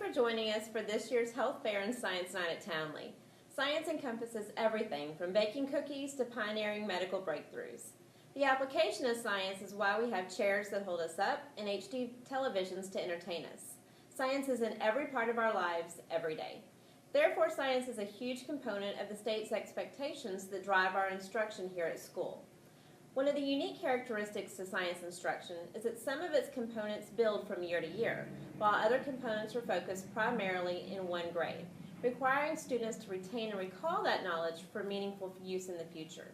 for joining us for this year's Health Fair and Science Night at Townley. Science encompasses everything from baking cookies to pioneering medical breakthroughs. The application of science is why we have chairs that hold us up and HD televisions to entertain us. Science is in every part of our lives, every day. Therefore, science is a huge component of the state's expectations that drive our instruction here at school. One of the unique characteristics to science instruction is that some of its components build from year to year, while other components are focused primarily in one grade, requiring students to retain and recall that knowledge for meaningful use in the future.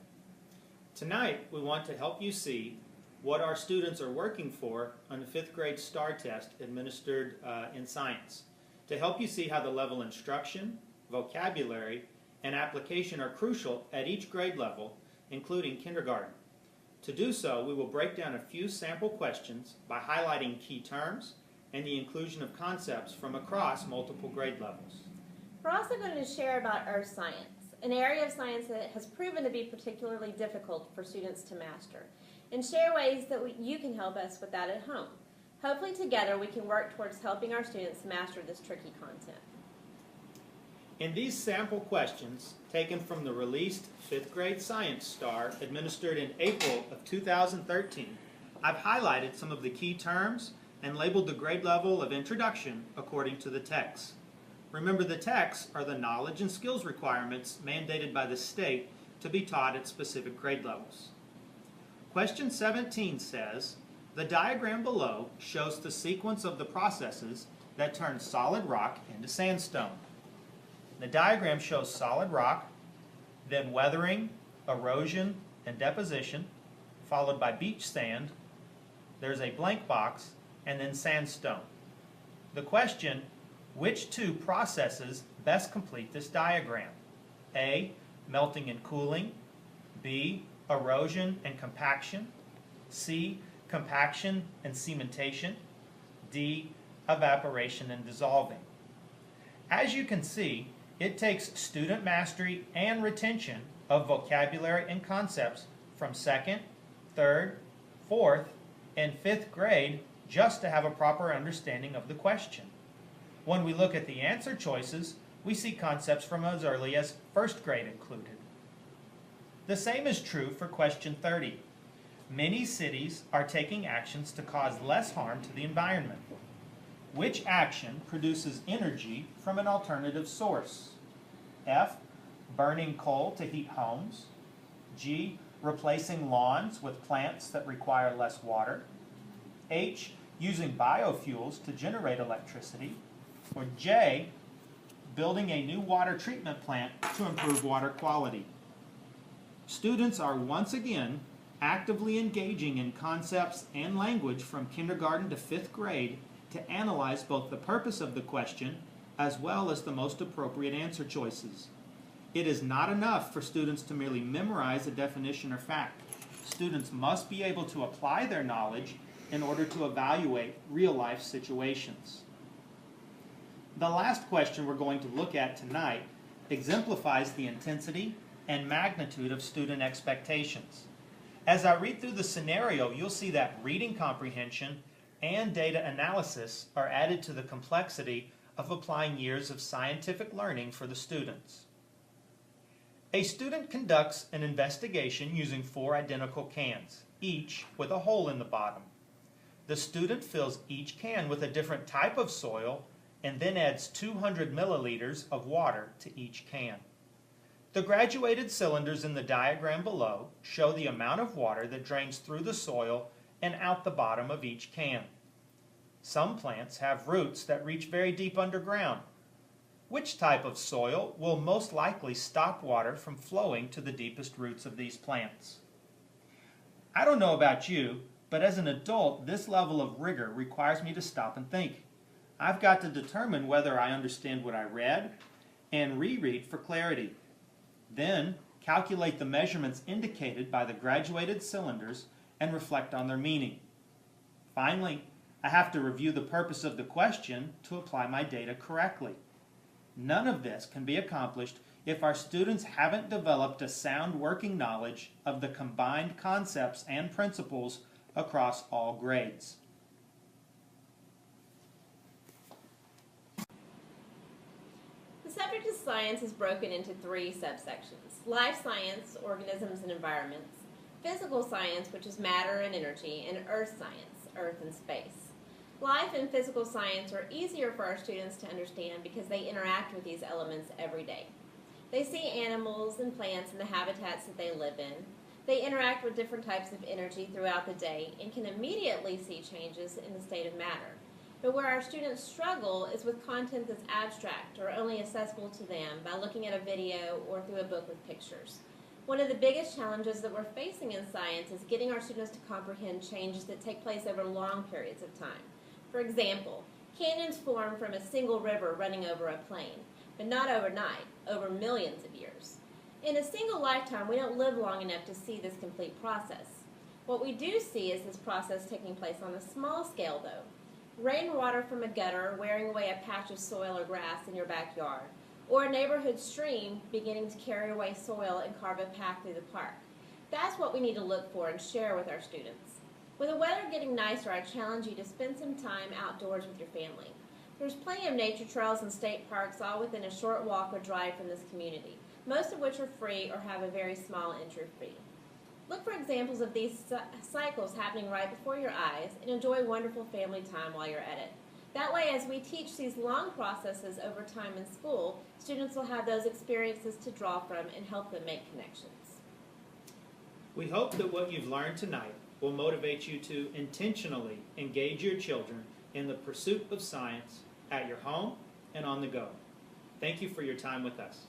Tonight, we want to help you see what our students are working for on the 5th grade STAR test administered in science, to help you see how the level instruction, vocabulary, and application are crucial at each grade level, including kindergarten. To do so, we will break down a few sample questions by highlighting key terms and the inclusion of concepts from across multiple grade levels. We're also going to share about earth science, an area of science that has proven to be particularly difficult for students to master, and share ways that you can help us with that at home. Hopefully together we can work towards helping our students master this tricky content. In these sample questions, taken from the released 5th grade Science STAR administered in April of 2013, I've highlighted some of the key terms and labeled the grade level of introduction according to the text. Remember, the texts are the knowledge and skills requirements mandated by the state to be taught at specific grade levels. Question 17 says, the diagram below shows the sequence of the processes that turn solid rock into sandstone. The diagram shows solid rock, then weathering, erosion, and deposition, followed by beach sand. There's a blank box, and then sandstone. The question, which two processes best complete this diagram? A, melting and cooling. B, erosion and compaction. C, compaction and cementation. D, evaporation and dissolving. As you can see, it takes student mastery and retention of vocabulary and concepts from 2nd, 3rd, 4th, and 5th grade just to have a proper understanding of the question. When we look at the answer choices, we see concepts from as early as 1st grade included. The same is true for question 30. Many cities are taking actions to cause less harm to the environment. Which action produces energy from an alternative source? F, burning coal to heat homes. G, replacing lawns with plants that require less water. H, using biofuels to generate electricity. Or J, building a new water treatment plant to improve water quality. Students are once again actively engaging in concepts and language from kindergarten to 5th grade to analyze both the purpose of the question as well as the most appropriate answer choices. It is not enough for students to merely memorize a definition or fact. Students must be able to apply their knowledge in order to evaluate real-life situations. The last question we're going to look at tonight exemplifies the intensity and magnitude of student expectations. As I read through the scenario, you'll see that reading comprehension and data analysis are added to the complexity of applying years of scientific learning for the students. A student conducts an investigation using 4 identical cans, each with a hole in the bottom. The student fills each can with a different type of soil and then adds 200 milliliters of water to each can. The graduated cylinders in the diagram below show the amount of water that drains through the soil and out the bottom of each can. Some plants have roots that reach very deep underground. Which type of soil will most likely stop water from flowing to the deepest roots of these plants? I don't know about you, but as an adult, this level of rigor requires me to stop and think. I've got to determine whether I understand what I read and reread for clarity. Then, calculate the measurements indicated by the graduated cylinders and reflect on their meaning. Finally, I have to review the purpose of the question to apply my data correctly. None of this can be accomplished if our students haven't developed a sound working knowledge of the combined concepts and principles across all grades. subject of science is broken into three subsections: life science, organisms and environments; physical science, which is matter and energy; and earth science, earth and space. Life and physical science are easier for our students to understand because they interact with these elements every day. They see animals and plants in the habitats that they live in. They interact with different types of energy throughout the day and can immediately see changes in the state of matter. But where our students struggle is with content that's abstract or only accessible to them by looking at a video or through a book with pictures. One of the biggest challenges that we're facing in science is getting our students to comprehend changes that take place over long periods of time. For example, canyons form from a single river running over a plain, but not overnight, over millions of years. In a single lifetime, we don't live long enough to see this complete process. What we do see is this process taking place on a small scale, though. Rainwater from a gutter wearing away a patch of soil or grass in your backyard, or a neighborhood stream beginning to carry away soil and carve a path through the park. That's what we need to look for and share with our students. With the weather getting nicer, I challenge you to spend some time outdoors with your family. There's plenty of nature trails and state parks all within a short walk or drive from this community, most of which are free or have a very small entry fee. Look for examples of these cycles happening right before your eyes and enjoy wonderful family time while you're at it. That way, as we teach these long processes over time in school, students will have those experiences to draw from and help them make connections. We hope that what you've learned tonight will motivate you to intentionally engage your children in the pursuit of science at your home and on the go. Thank you for your time with us.